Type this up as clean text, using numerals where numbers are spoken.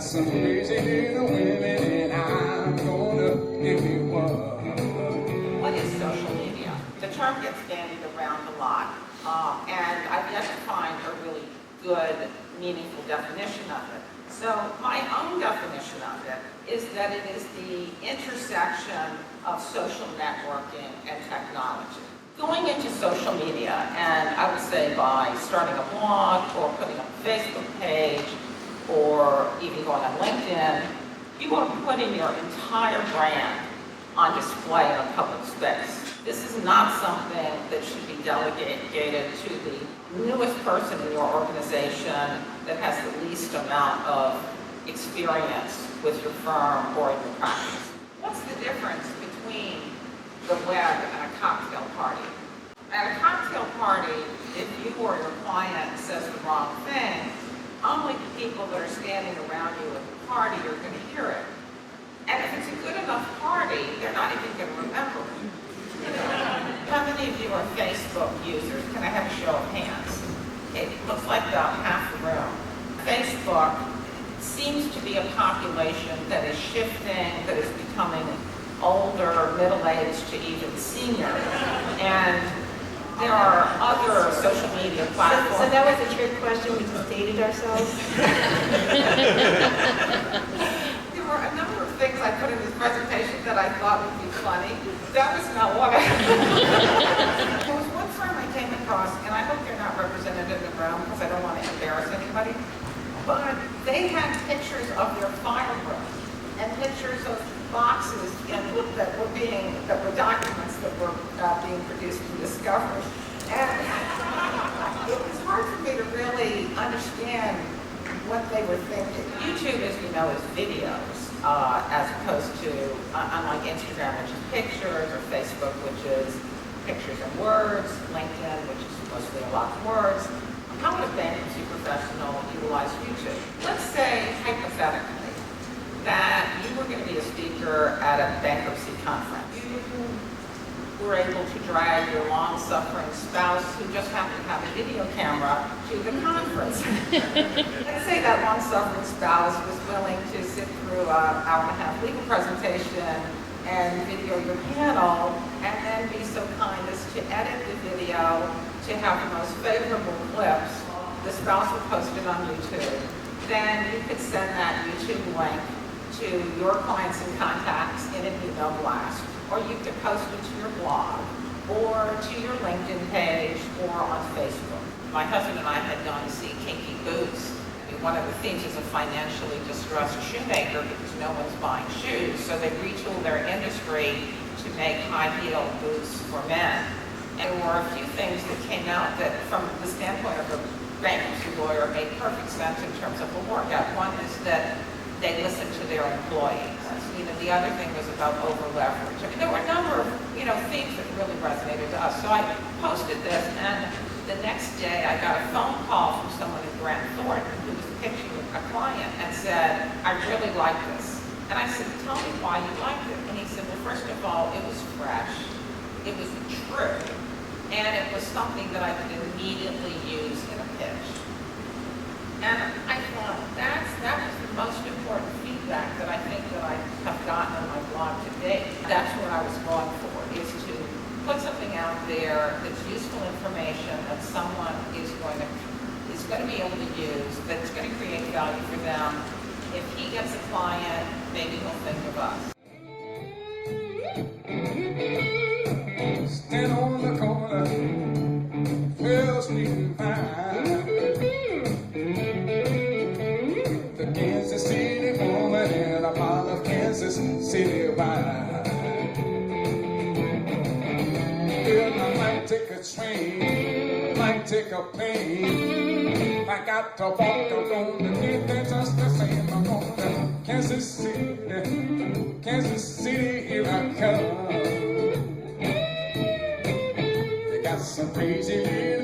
some crazy little women, and I'm gonna give you one. What is social media? The term gets bandied around a lot, and I've yet to find a really good, meaningful definition of it. So my own definition of it is that it is the intersection of social networking and technology. Going into social media, and I would say by starting a blog or putting up a Facebook page or even going on LinkedIn, you are putting your entire brand on display in a public space. This is not something that should be delegated to the newest person in your organization that has the least amount of experience with your firm or in your practice. What's the difference between the web and a cocktail party? At a cocktail party, if you or your client says the wrong thing, only the people that are standing around you at the party are going to hear it. And if it's a good enough party, they're not even going to remember it. How many of you are Facebook users? Can I have a show of hands? It looks like about half the room. Facebook seems to be a population that is shifting, that is becoming older, middle-aged to even senior. And there are other social media platforms. So that was a trick question, we just dated ourselves? There were a number of things I put in this presentation that I thought would be funny. That was not one of them. There was one firm I came across, and I hope they're not represented in the room because I don't want to embarrass anybody, but they had pictures of their file room and pictures of boxes that were documents that were being produced in discovery. And it was hard for me to really understand what they were thinking. YouTube, as you know, is videos, as opposed to, unlike Instagram, which is pictures, or Facebook, which is pictures and words, LinkedIn, which is mostly a lot of words. How would a bankruptcy professional utilize YouTube? Let's say, hypothetically, that you were going to be a speaker at a bankruptcy conference. You were able to drag your long-suffering spouse, who just happened to have a video camera, to the conference. Let's say that long-suffering spouse was willing to sit through an hour-and-a-half legal presentation and video your panel, and then be so kind as to edit the video to have the most favorable clips. The spouse would post it on YouTube. Then you could send that YouTube link to your clients and contacts in an email blast, or you could post it to your blog, or to your LinkedIn page, or on Facebook. My husband and I had gone to see Kinky Boots. One of the themes is a financially distressed shoemaker because no one's buying shoes, so they retooled their industry to make high-heel boots for men. And there were a few things that came out that, from the standpoint of a bankruptcy lawyer, made perfect sense in terms of a workout. One is that they listened to their employees. The other thing was about over-leverage. I mean, there were a number of, themes that really resonated to us. So I posted this, and the next day I got a phone call from someone in Grant Thornton who was pitching a client and said, I really like this. And I said, tell me why you liked it. And he said, well, first of all, it was fresh, it was true, and it was something that I could immediately use in a pitch. And I thought, that was the most important feedback that I think that I have gotten on my blog to date. That's what I was going for, is to put something out there that's useful information that someone is going to be able to use, that's going to create value for them. If he gets a client, maybe he'll think of us. Stand on the corner, First Street and Vine. The Kansas City woman and a mile of Kansas City wide. Well, I might take a train, might take a plane. I got to walk, I'm gonna get there just the same. I'm going to Kansas City, here I come. They got some crazy little